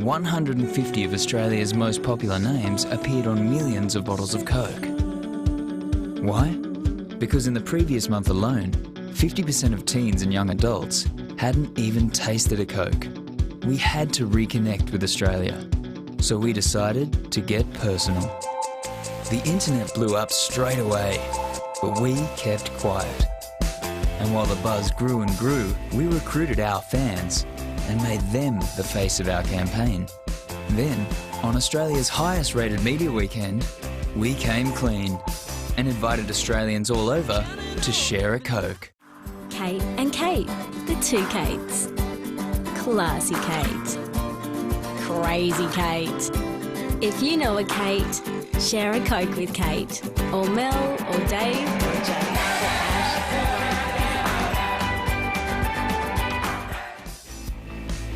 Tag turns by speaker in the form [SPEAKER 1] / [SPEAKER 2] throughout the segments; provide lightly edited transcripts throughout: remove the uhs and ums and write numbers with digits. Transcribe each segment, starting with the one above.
[SPEAKER 1] "150 of Australia's most popular names appeared on millions of bottles of Coke. Why? Because in the previous month alone, 50% of teens and young adults hadn't even tasted a Coke. We had to reconnect with Australia, so we decided to get personal. The internet blew up straight away, but we kept quiet. And while the buzz grew and grew, we recruited our fans and made them the face of our campaign. Then, on Australia's highest rated media weekend, we came clean and invited Australians all over to share a Coke.
[SPEAKER 2] Kate and Kate, the two Kates. Classy Kate. Crazy Kate. If you know a Kate, share a Coke with Kate, or Mel, or Dave, or Jack, or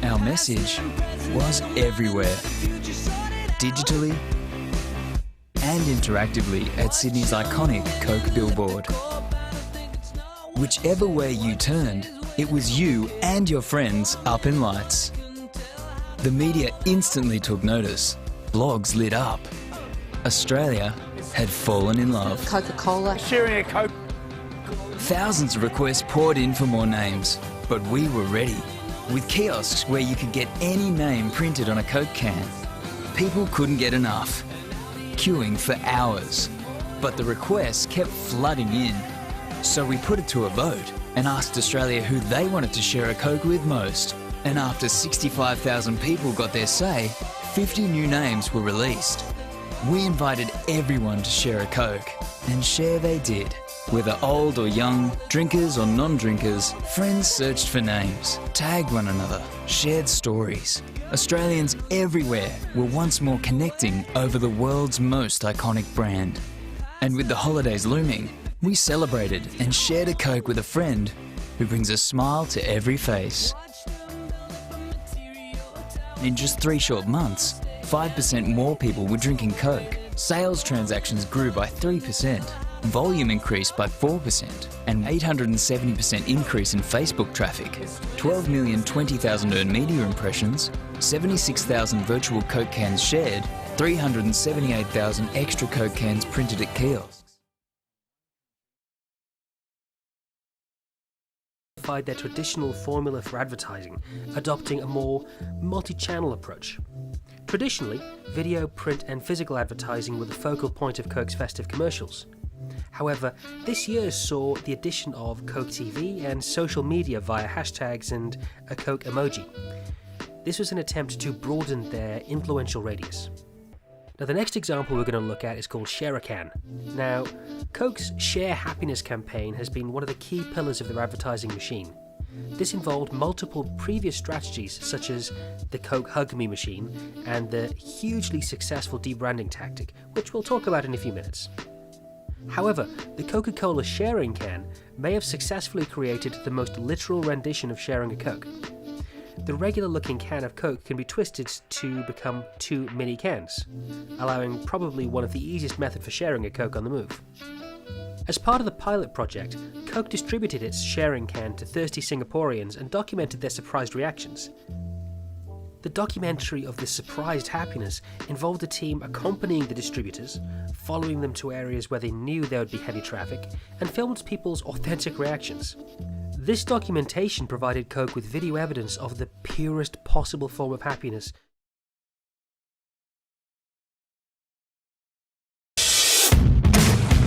[SPEAKER 2] Ash.
[SPEAKER 1] Our message was everywhere, digitally and interactively at Sydney's iconic Coke billboard. Whichever way you turned, it was you and your friends up in lights. The media instantly took notice. Blogs lit up. Australia had fallen in love.
[SPEAKER 3] Coca-Cola.
[SPEAKER 4] Sharing a Coke.
[SPEAKER 1] Thousands of requests poured in for more names, but we were ready. With kiosks where you could get any name printed on a Coke can. People couldn't get enough, queuing for hours. But the requests kept flooding in. So we put it to a vote and asked Australia who they wanted to share a Coke with most. And after 65,000 people got their say, 50 new names were released. We invited everyone to share a Coke, and share they did. Whether old or young, drinkers or non-drinkers, friends searched for names, tagged one another, shared stories. Australians everywhere were once more connecting over the world's most iconic brand. And with the holidays looming, we celebrated and shared a Coke with a friend who brings a smile to every face. In just 3 short months, 5% more people were drinking Coke. Sales transactions grew by 3%. Volume increased by 4%, and 870% increase in Facebook traffic, 12,020,000 earned media impressions, 76,000 virtual Coke cans shared, 378,000 extra Coke cans printed at kiosks.
[SPEAKER 5] Their traditional formula for advertising, adopting a more multi-channel approach. Traditionally, video, print and physical advertising were the focal point of Coke's festive commercials. However, this year saw the addition of Coke TV and social media via hashtags and a Coke emoji. This was an attempt to broaden their influential radius. Now, the next example we're going to look at is called Share a Can. Now, Coke's Share Happiness campaign has been one of the key pillars of their advertising machine. This involved multiple previous strategies such as the Coke Hug Me machine and the hugely successful debranding tactic, which we'll talk about in a few minutes. However, the Coca-Cola sharing can may have successfully created the most literal rendition of sharing a Coke. The regular-looking can of Coke can be twisted to become 2 mini cans, allowing probably one of the easiest methods for sharing a Coke on the move. As part of the pilot project, Coke distributed its sharing can to thirsty Singaporeans and documented their surprised reactions. The documentary of this surprised happiness involved a team accompanying the distributors, following them to areas where they knew there would be heavy traffic, and filmed people's authentic reactions. This documentation provided Coke with video evidence of the purest possible form of happiness.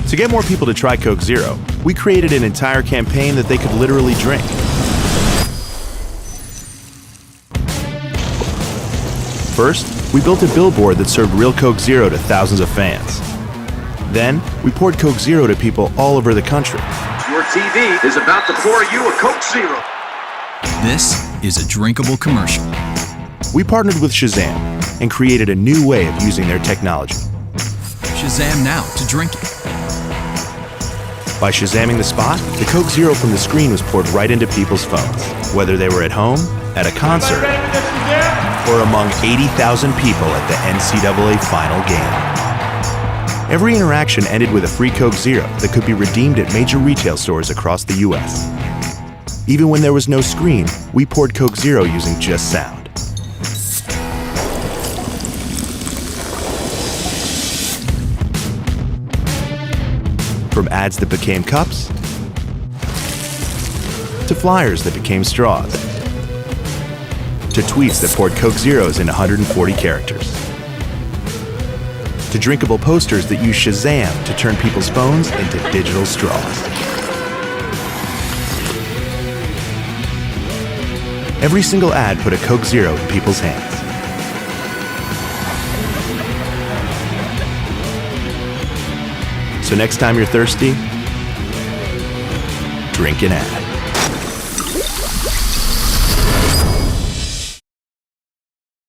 [SPEAKER 6] To get more people to try Coke Zero, we created an entire campaign that they could literally drink. First, we built a billboard that served real Coke Zero to thousands of fans. Then, we poured Coke Zero to people all over the country.
[SPEAKER 7] Your TV is about to pour you a Coke Zero.
[SPEAKER 8] This is a drinkable commercial.
[SPEAKER 6] We partnered with Shazam and created a new way of using their technology.
[SPEAKER 8] Shazam now to drink it.
[SPEAKER 6] By Shazamming the spot, the Coke Zero from the screen was poured right into people's phones, whether they were at home, at a concert, or among 80,000 people at the NCAA final game. Every interaction ended with a free Coke Zero that could be redeemed at major retail stores across the US. Even when there was no screen, we poured Coke Zero using just sound. From ads that became cups, to flyers that became straws, to tweets that poured Coke Zeros in 140 characters, to drinkable posters that use Shazam to turn people's phones into digital straws. Every single ad put a Coke Zero in people's hands. So next time you're thirsty, drink an ad.